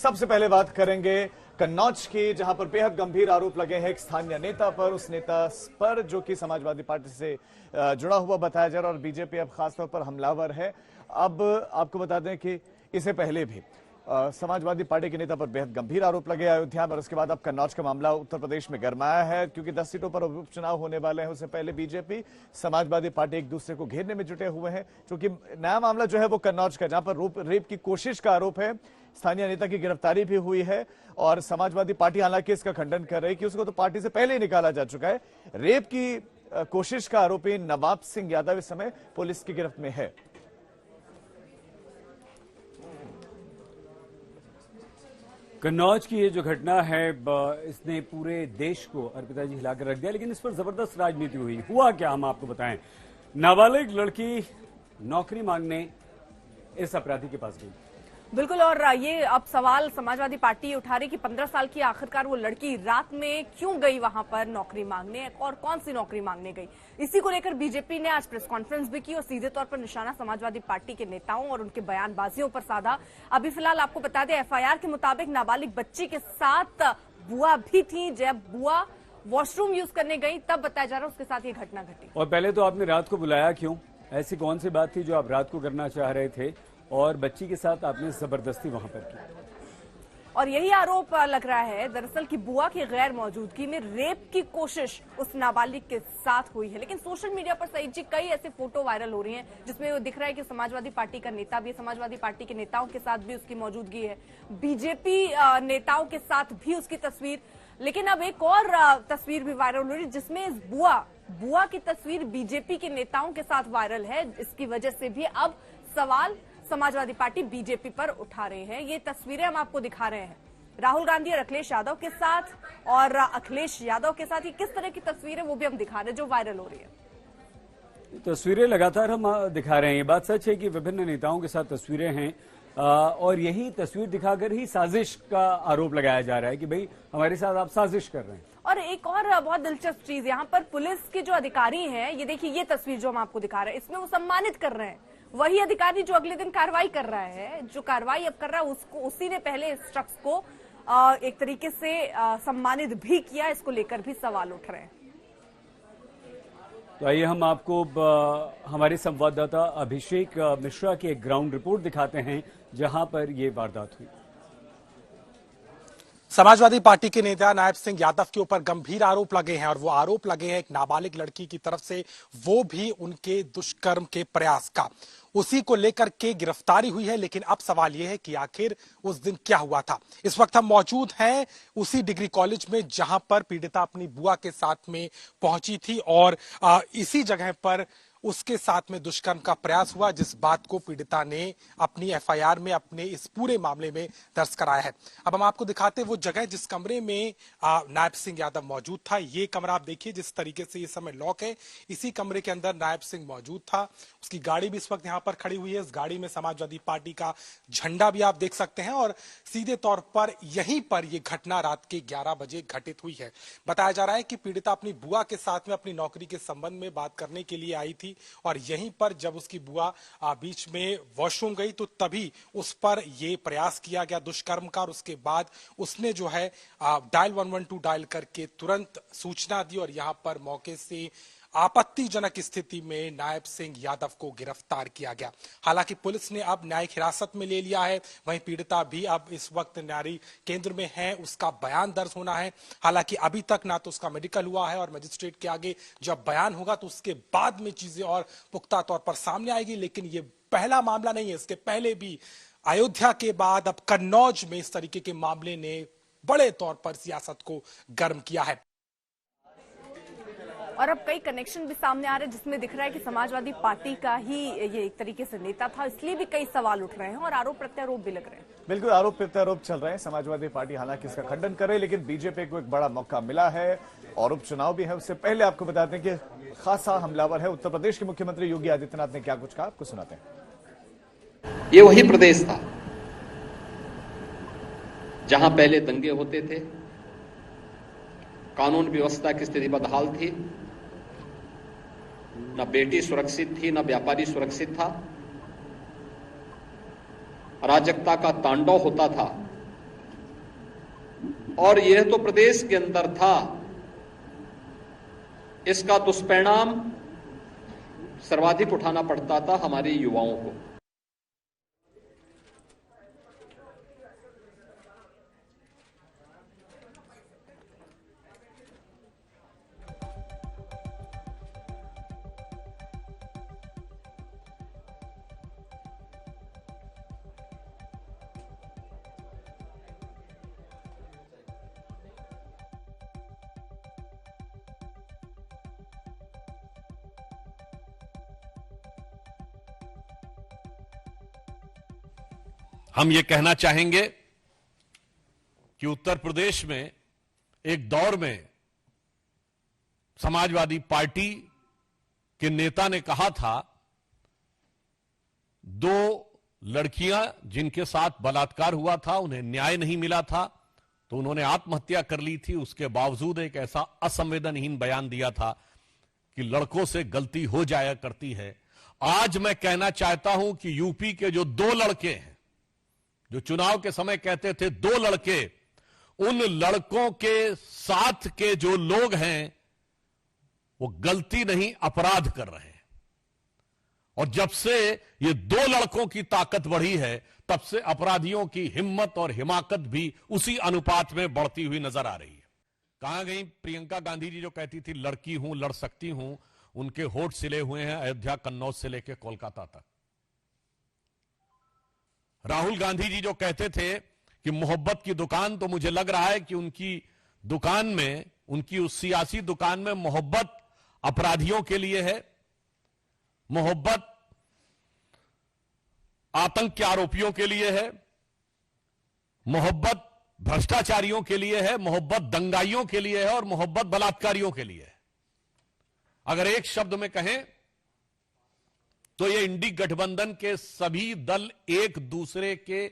सबसे पहले बात करेंगे कन्नौज की, जहां पर बेहद गंभीर आरोप लगे हैं एक स्थानीय नेता पर, उस नेता पर जो कि समाजवादी पार्टी से जुड़ा हुआ बताया जा रहा है और बीजेपी अब खासतौर पर हमलावर है। अब आपको बता दें कि इससे पहले भी समाजवादी पार्टी के नेता पर बेहद गंभीर आरोप लगे अयोध्या में, और उसके बाद अब कन्नौज का मामला उत्तर प्रदेश में गरमाया है क्योंकि 10 सीटों पर उपचुनाव होने वाले हैं। उससे पहले बीजेपी समाजवादी पार्टी एक दूसरे को घेरने में जुटे हुए हैं, क्योंकि नया मामला जो है वो कन्नौज का, जहां पर रेप की कोशिश का आरोप है। स्थानीय नेता की गिरफ्तारी भी हुई है और समाजवादी पार्टी हालांकि इसका खंडन कर रही है कि उसको तो पार्टी से पहले ही निकाला जा चुका है। रेप की कोशिश का आरोपी नवाब सिंह यादव इस समय पुलिस की गिरफ्त में है। कन्नौज की ये जो घटना है इसने पूरे देश को अर्पिता जी हिलाकर रख दिया, लेकिन इस पर जबरदस्त राजनीति हुई। हुआ क्या, हम आपको बताएं। नाबालिग लड़की नौकरी मांगने इस अपराधी के पास गई। बिल्कुल, और ये अब सवाल समाजवादी पार्टी उठा रही कि 15 साल की आखिरकार वो लड़की रात में क्यों गई वहां पर नौकरी मांगने, और कौन सी नौकरी मांगने गई। इसी को लेकर बीजेपी ने आज प्रेस कॉन्फ्रेंस भी की और सीधे तौर पर निशाना समाजवादी पार्टी के नेताओं और उनके बयानबाजियों पर साधा। अभी फिलहाल आपको बता दें, एफआईआर के मुताबिक नाबालिग बच्ची के साथ बुआ भी थी। जब बुआ वॉशरूम यूज करने गई तब बताया जा रहा है उसके साथ ये घटना घटी। और पहले तो आपने रात को बुलाया क्यों? ऐसी कौन सी बात थी जो आप रात को करना चाह रहे थे और बच्ची के साथ आपने जबरदस्ती वहां पर की? और यही आरोप लग रहा है दरअसल कि बुआ की गैर मौजूदगी में रेप की कोशिश उस नाबालिग के साथ हुई है। लेकिन सोशल मीडिया पर सईद जी कई ऐसे फोटो वायरल हो रही हैं जिसमें वो दिख रहा है कि समाजवादी पार्टी का नेता भी, समाजवादी पार्टी के नेताओं के साथ भी उसकी मौजूदगी है, बीजेपी नेताओं के साथ भी उसकी तस्वीर। लेकिन अब एक और तस्वीर भी वायरल हो रही है जिसमें इस बुआ की तस्वीर बीजेपी के नेताओं के साथ वायरल है। इसकी वजह से भी अब सवाल समाजवादी पार्टी बीजेपी पर उठा रहे हैं। ये तस्वीरें हम आपको दिखा रहे हैं राहुल गांधी और अखिलेश यादव के साथ, और अखिलेश यादव के साथ ये किस तरह की तस्वीरें वो भी हम दिखा रहे हैं जो वायरल हो रही है। तस्वीरें लगातार हम दिखा रहे हैं। ये बात सच है कि विभिन्न नेताओं के साथ तस्वीरें हैं और यही तस्वीर दिखाकर ही साजिश का आरोप लगाया जा रहा है कि भाई हमारे साथ आप साजिश कर रहे हैं। और एक और बहुत दिलचस्प चीज, यहाँ पर पुलिस के जो अधिकारी हैं, ये देखिए ये तस्वीर जो हम आपको दिखा रहे हैं, इसमें वो सम्मानित कर रहे हैं वही अधिकारी जो अगले दिन कार्रवाई कर रहा है। जो कार्रवाई अब कर रहा है उसको, उसी ने पहले इस शख्स को एक तरीके से सम्मानित भी किया। इसको लेकर भी सवाल उठ रहे हैं। तो आइए हम आपको हमारे संवाददाता अभिषेक मिश्रा की एक ग्राउंड रिपोर्ट दिखाते हैं जहां पर ये वारदात हुई। समाजवादी पार्टी के नेता नायब सिंह यादव के ऊपर गंभीर आरोप लगे हैं और वो आरोप लगे हैं एक नाबालिग लड़की की तरफ से, वो भी उनके दुष्कर्म के प्रयास का। उसी को लेकर के गिरफ्तारी हुई है। लेकिन अब सवाल यह है कि आखिर उस दिन क्या हुआ था। इस वक्त हम मौजूद हैं उसी डिग्री कॉलेज में जहां पर पीड़िता अपनी बुआ के साथ में पहुंची थी और इसी जगह पर उसके साथ में दुष्कर्म का प्रयास हुआ, जिस बात को पीड़िता ने अपनी एफआईआर में अपने इस पूरे मामले में दर्ज कराया है। अब हम आपको दिखाते हैं वो जगह जिस कमरे में नायब सिंह यादव मौजूद था। ये कमरा आप देखिए जिस तरीके से इस समय लॉक है, इसी कमरे के अंदर नायब सिंह मौजूद था। उसकी गाड़ी भी इस वक्त यहाँ पर खड़ी हुई है। इस गाड़ी में समाजवादी पार्टी का झंडा भी आप देख सकते हैं और सीधे तौर पर यहीं पर यह घटना रात के 11 बजे घटित हुई है। बताया जा रहा है कि पीड़िता अपनी बुआ के साथ में अपनी नौकरी के संबंध में बात करने के लिए आई थी और यहीं पर जब उसकी बुआ बीच में वॉशरूम गई तो तभी उस पर यह प्रयास किया गया दुष्कर्म का। और उसके बाद उसने जो है डायल 112 डायल करके तुरंत सूचना दी और यहां पर मौके से आपत्तिजनक स्थिति में नायब सिंह यादव को गिरफ्तार किया गया। हालांकि पुलिस ने अब न्यायिक हिरासत में ले लिया है। वहीं पीड़िता भी अब इस वक्त नारी केंद्र में है, उसका बयान दर्ज होना है। हालांकि अभी तक ना तो उसका मेडिकल हुआ है और मजिस्ट्रेट के आगे जब बयान होगा तो उसके बाद में चीजें और पुख्ता तौर पर सामने आएगी। लेकिन ये पहला मामला नहीं है, इसके पहले भी अयोध्या के बाद अब कन्नौज में इस तरीके के मामले ने बड़े तौर पर सियासत को गर्म किया है। और अब कई कनेक्शन भी सामने आ रहे हैं जिसमें दिख रहा है कि समाजवादी पार्टी का ही ये एक तरीके से नेता था, इसलिए भी कई सवाल उठ रहे हैं और आरोप प्रत्यारोप भी लग रहे हैं। बिल्कुल, आरोप प्रत्यारोप चल रहे हैं। समाजवादी पार्टी हालांकि इसका खंडन कर रही है, लेकिन बीजेपी को एक बड़ा मौका मिला है और उपचुनाव भी है। उससे पहले आपको बता दें कि खासा हमलावर है उत्तर प्रदेश के मुख्यमंत्री योगी आदित्यनाथ ने क्या कुछ कहा, आपको सुनाते हैं। ये वही प्रदेश था जहां पहले दंगे होते थे, कानून व्यवस्था की स्थिति बदहाल थी, न बेटी सुरक्षित थी, न व्यापारी सुरक्षित था, अराजकता का तांडव होता था। और यह तो प्रदेश के अंदर था, इसका दुष्परिणाम सर्वाधिक उठाना पड़ता था हमारे युवाओं को। हम ये कहना चाहेंगे कि उत्तर प्रदेश में एक दौर में समाजवादी पार्टी के नेता ने कहा था, दो लड़कियां जिनके साथ बलात्कार हुआ था उन्हें न्याय नहीं मिला था तो उन्होंने आत्महत्या कर ली थी। उसके बावजूद एक ऐसा असंवेदनहीन बयान दिया था कि लड़कों से गलती हो जाया करती है। आज मैं कहना चाहता हूं कि यूपी के जो दो लड़के हैं, जो चुनाव के समय कहते थे दो लड़के, उन लड़कों के साथ के जो लोग हैं वो गलती नहीं अपराध कर रहे हैं। और जब से ये दो लड़कों की ताकत बढ़ी है तब से अपराधियों की हिम्मत और हिमाकत भी उसी अनुपात में बढ़ती हुई नजर आ रही है। कहां गई प्रियंका गांधी जी जो कहती थी लड़की हूं लड़ सकती हूं? उनके होठ सिले हुए हैं अयोध्या कन्नौज से लेकर कोलकाता तक। राहुल गांधी जी जो कहते थे कि मोहब्बत की दुकान, तो मुझे लग रहा है कि उनकी दुकान में, उनकी उस सियासी दुकान में मोहब्बत अपराधियों के लिए है, मोहब्बत आतंक के आरोपियों के लिए है, मोहब्बत भ्रष्टाचारियों के लिए है, मोहब्बत दंगाइयों के लिए है और मोहब्बत बलात्कारियों के लिए है। अगर एक शब्द में कहें तो ये इंडी गठबंधन के सभी दल एक दूसरे के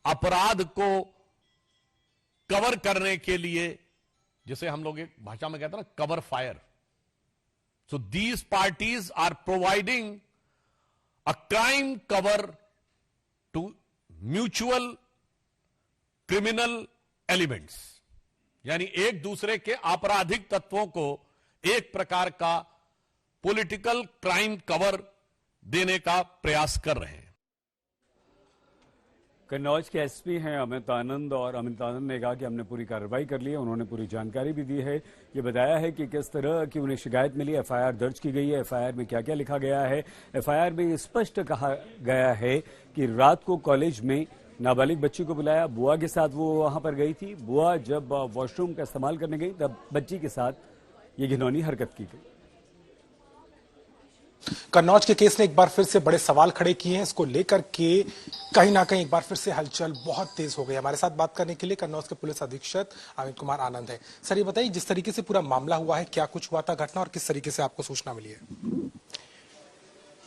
अपराध को कवर करने के लिए, जिसे हम लोग एक भाषा में कहते हैं ना, cover fire. So these parties are providing a crime cover to mutual criminal elements, यानी एक दूसरे के आपराधिक तत्वों को एक प्रकार का पॉलिटिकल क्राइम कवर देने का प्रयास कर रहे हैं। कन्नौज के एसपी हैं अमित आनंद, और अमित आनंद ने कहा कि हमने पूरी कार्रवाई कर ली है। उन्होंने पूरी जानकारी भी दी है। ये बताया है कि किस तरह की उन्हें शिकायत मिली, एफआईआर दर्ज की गई है, एफआईआर में क्या क्या लिखा गया है। एफआईआर में स्पष्ट कहा गया है कि रात को कॉलेज में नाबालिग बच्ची को बुलाया, बुआ के साथ वो वहां पर गई थी। बुआ जब वॉशरूम का इस्तेमाल करने गई तब बच्ची के साथ ये घिनौनी हरकत की गई। कन्नौज के केस ने एक बार फिर से बड़े सवाल खड़े किए हैं। इसको लेकर के कहीं ना कहीं एक बार फिर से हलचल बहुत तेज हो गई। हमारे साथ बात करने के लिए कन्नौज के पुलिस अधीक्षक अमित कुमार आनंद है। सर, ये बताइए जिस तरीके से पूरा मामला हुआ है, क्या कुछ हुआ था घटना और किस तरीके से आपको सूचना मिली है?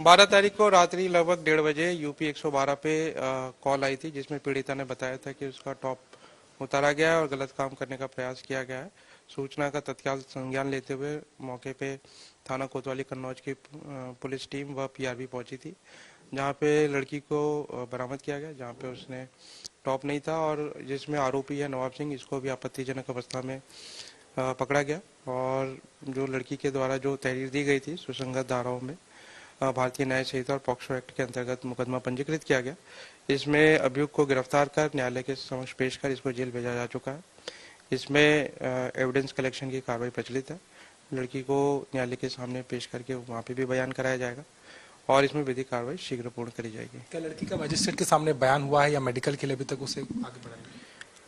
12 तारीख को रात्रि लगभग 1:30 बजे यूपी 112 पे कॉल आई थी, जिसमें पीड़िता ने बताया था कि उसका टॉप उतारा गया है और गलत काम करने का प्रयास किया गया है। सूचना का तत्काल संज्ञान लेते हुए मौके पे थाना कोतवाली कन्नौज की पुलिस टीम व पीआरबी पहुंची थी, जहां पे लड़की को बरामद किया गया, जहां पे उसने टॉप नहीं था और जिसमें आरोपी है नवाब सिंह, इसको भी आपत्तिजनक अवस्था में पकड़ा गया। और जो लड़की के द्वारा जो तहरीर दी गई थी सुसंगत धाराओं में भारतीय न्याय संहिता और पॉक्सो एक्ट के अंतर्गत मुकदमा पंजीकृत किया गया। इसमें अभियुक्त को गिरफ्तार कर न्यायालय के समक्ष पेश कर इसको जेल भेजा जा चुका है। इसमें एविडेंस कलेक्शन की कार्रवाई प्रचलित है। लड़की को न्यायालय के सामने पेश करके वहाँ पे भी बयान कराया जाएगा और इसमें विधिक कार्रवाई शीघ्र पूर्ण करी जाएगी। क्या लड़की का मजिस्ट्रेट के सामने बयान हुआ है या मेडिकल के लिए अभी तक उसे आगे बढ़ाएंगे?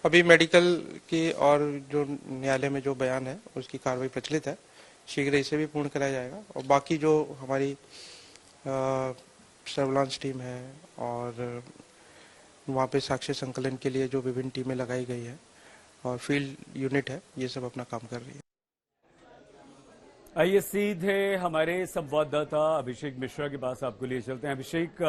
अभी मेडिकल की और जो न्यायालय में जो बयान है उसकी कार्रवाई प्रचलित है, शीघ्र इसे भी पूर्ण कराया जाएगा। और बाकी जो हमारी सर्विलांस टीम है और वहाँ पे साक्ष्य संकलन के लिए जो विभिन्न टीमें लगाई गई है और फील्ड यूनिट है, ये सब अपना काम कर रही है। आइए सीधे हमारे संवाददाता अभिषेक मिश्रा के पास आपको लिए चलते हैं। अभिषेक,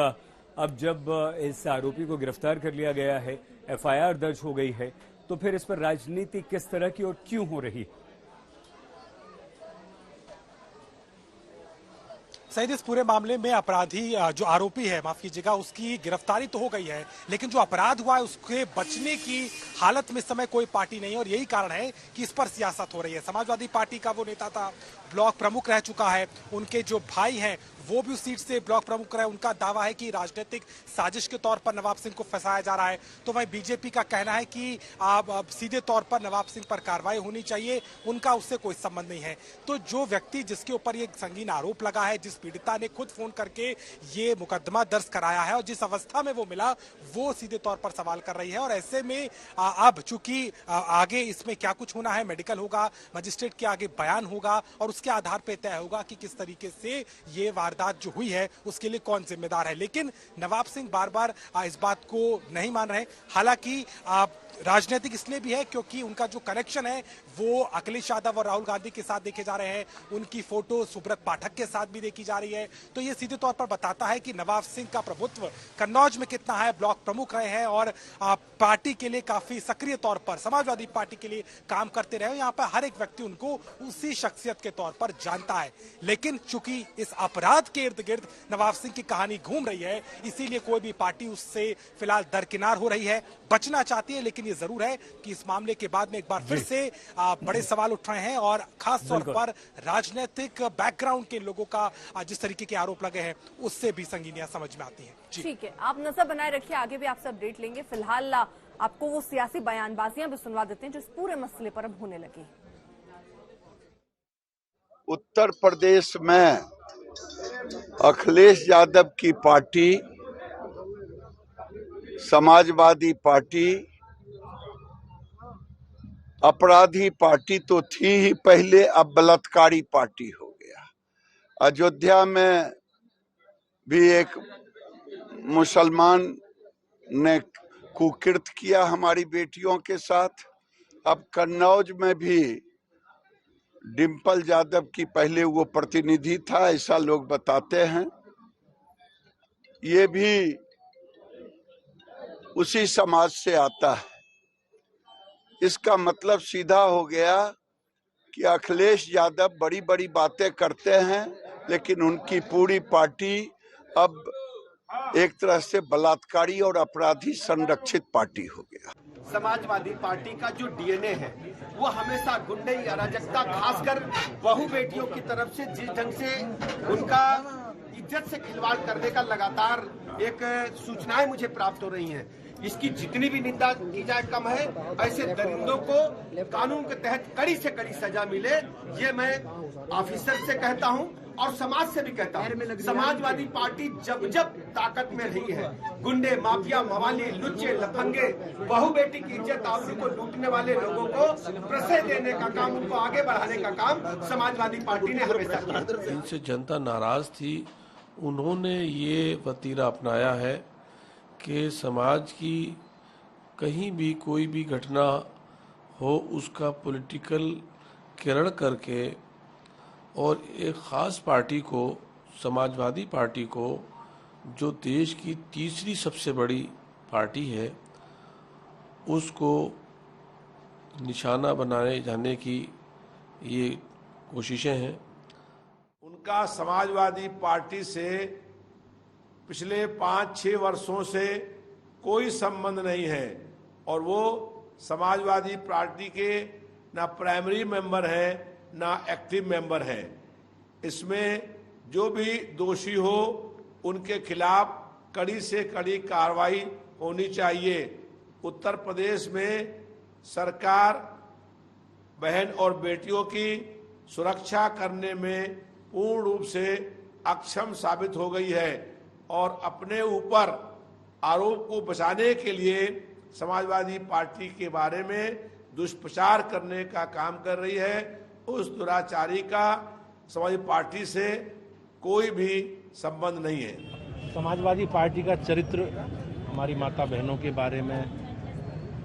अब जब इस आरोपी को गिरफ्तार कर लिया गया है, एफआईआर दर्ज हो गई है, तो फिर इस पर राजनीति किस तरह की और क्यों हो रही है? सहित इस पूरे मामले में अपराधी जो आरोपी है, माफ कीजिएगा, उसकी गिरफ्तारी तो हो गई है, लेकिन जो अपराध हुआ है उसके बचने की हालत में इस समय कोई पार्टी नहीं है और यही कारण है कि इस पर सियासत हो रही है। समाजवादी पार्टी का वो नेता था, ब्लॉक प्रमुख रह चुका है, उनके जो भाई हैं वो भी उस सीट से ब्लॉक प्रमुख रहे। उनका दावा है कि राजनीतिक साजिश के तौर पर नवाब सिंह को फंसाया जा रहा है। तो वहीं बीजेपी का कहना है कि सीधे तौर पर नवाब सिंह पर कार्रवाई होनी चाहिए, उनका उससे कोई संबंध नहीं है। तो जो व्यक्ति जिसके ऊपर ये संगीन आरोप लगा है, जिस पीड़िता ने खुद फोन करके ये मुकदमा दर्ज कराया है और जिस अवस्था में वो मिला, वो सीधे तौर पर सवाल कर रही है। और ऐसे में अब चूंकि आगे इसमें क्या कुछ होना है, मेडिकल होगा, मजिस्ट्रेट के आगे बयान होगा और उसके आधार पर तय होगा कि किस तरीके से ये वारदात जो हुई है उसके लिए कौन जिम्मेदार है। लेकिन नवाब सिंह बार बार इस बात को नहीं मान रहे। हालांकि राजनीतिक इसलिए भी है क्योंकि उनका जो कनेक्शन है वो अखिलेश यादव और राहुल गांधी के साथ देखे जा रहे हैं, उनकी फोटो सुब्रत पाठक के साथ भी देखी जा रही है। तो ये सीधे तौर पर बताता है कि नवाब सिंह का प्रभुत्व कन्नौज में कितना है। ब्लॉक प्रमुख रहे हैं और पार्टी के लिए काफी सक्रिय तौर पर, समाजवादी पार्टी के लिए काम करते रहे। यहाँ पर हर एक व्यक्ति उनको उसी शख्सियत के तौर पर जानता है। लेकिन चूंकि इस अपराध के इर्द गिर्द नवाब सिंह की कहानी घूम रही है, इसीलिए कोई भी पार्टी उससे फिलहाल दरकिनार हो रही है, बचना चाहती है। लेकिन ये जरूर है कि इस मामले के बाद में एक बार फिर से बड़े सवाल उठ रहे हैं और खास तौर पर राजनीतिक बैकग्राउंड के लोगों का जिस तरीके के आरोप लगे हैं उससे भी संगीनियां समझ में आती हैं। ठीक है, आप नजर बनाए रखिए, आगे भी आपसे अपडेट लेंगे। फिलहाल आपको वो सियासी बयानबाजियां भी सुनवा देते हैं जो इस पूरे मसले पर अब होने लगी। उत्तर प्रदेश में अखिलेश यादव की पार्टी, समाजवादी पार्टी अपराधी पार्टी तो थी ही पहले, अब बलात्कारी पार्टी हो गया। अयोध्या में भी एक मुसलमान ने कुकृत्य किया हमारी बेटियों के साथ। अब कन्नौज में भी डिम्पल यादव की पहले वो प्रतिनिधि था, ऐसा लोग बताते हैं। ये भी उसी समाज से आता है। इसका मतलब सीधा हो गया कि अखिलेश यादव बड़ी बड़ी बातें करते हैं, लेकिन उनकी पूरी पार्टी अब एक तरह से बलात्कारी और अपराधी संरक्षित पार्टी हो गया। समाजवादी पार्टी का जो डीएनए है वो हमेशा गुंडई अराजकता, खासकर बहू बेटियों की तरफ से जिस ढंग से उनका इज्जत से खिलवाड़ करने का लगातार एक सूचनाएं मुझे प्राप्त हो रही हैं, इसकी जितनी भी निंदा की जाए कम है। ऐसे दरिंदों को कानून के तहत कड़ी से कड़ी सजा मिले, ये मैं ऑफिसर से कहता हूं और समाज से भी कहता हूं। समाजवादी पार्टी जब जब ताकत में रही है, गुंडे, माफिया, मवाली, लुच्चे, लफंगे, बहू बेटी की इज्जत आबरू को लूटने वाले लोगों को प्रश्रय देने का काम, उनको आगे बढ़ाने का काम समाजवादी पार्टी ने हमेशा किया। इनसे जनता नाराज थी, उन्होंने ये वतीरा अपनाया है कि समाज की कहीं भी कोई भी घटना हो उसका पॉलिटिकल किरण करके और एक ख़ास पार्टी को, समाजवादी पार्टी को, जो देश की तीसरी सबसे बड़ी पार्टी है, उसको निशाना बनाए जाने की ये कोशिशें हैं। उनका समाजवादी पार्टी से पिछले 5-6 वर्षों से कोई संबंध नहीं है और वो समाजवादी पार्टी के ना प्राइमरी मेंबर है ना एक्टिव मेंबर है। इसमें जो भी दोषी हो उनके खिलाफ कड़ी से कड़ी कार्रवाई होनी चाहिए। उत्तर प्रदेश में सरकार बहन और बेटियों की सुरक्षा करने में पूर्ण रूप से अक्षम साबित हो गई है और अपने ऊपर आरोप को बचाने के लिए समाजवादी पार्टी के बारे में दुष्प्रचार करने का काम कर रही है। उस दुराचारी का समाजवादी पार्टी से कोई भी संबंध नहीं है। समाजवादी पार्टी का चरित्र, हमारी माता बहनों के बारे में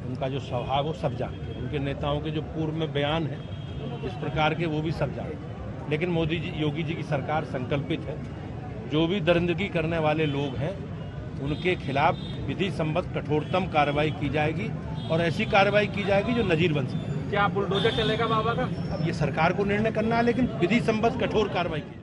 उनका जो स्वभाव वो सब जानते हैं। उनके नेताओं के जो पूर्व में बयान है इस प्रकार के, वो भी सब जानते हैं। लेकिन मोदी जी, योगी जी की सरकार संकल्पित है, जो भी दरिंदगी करने वाले लोग हैं उनके खिलाफ विधि सम्मत कठोरतम कार्रवाई की जाएगी और ऐसी कार्रवाई की जाएगी जो नजीर बन सके। क्या बुलडोजर चलेगा बाबा का? अब ये सरकार को निर्णय करना है, लेकिन विधि सम्मत कठोर कार्रवाई की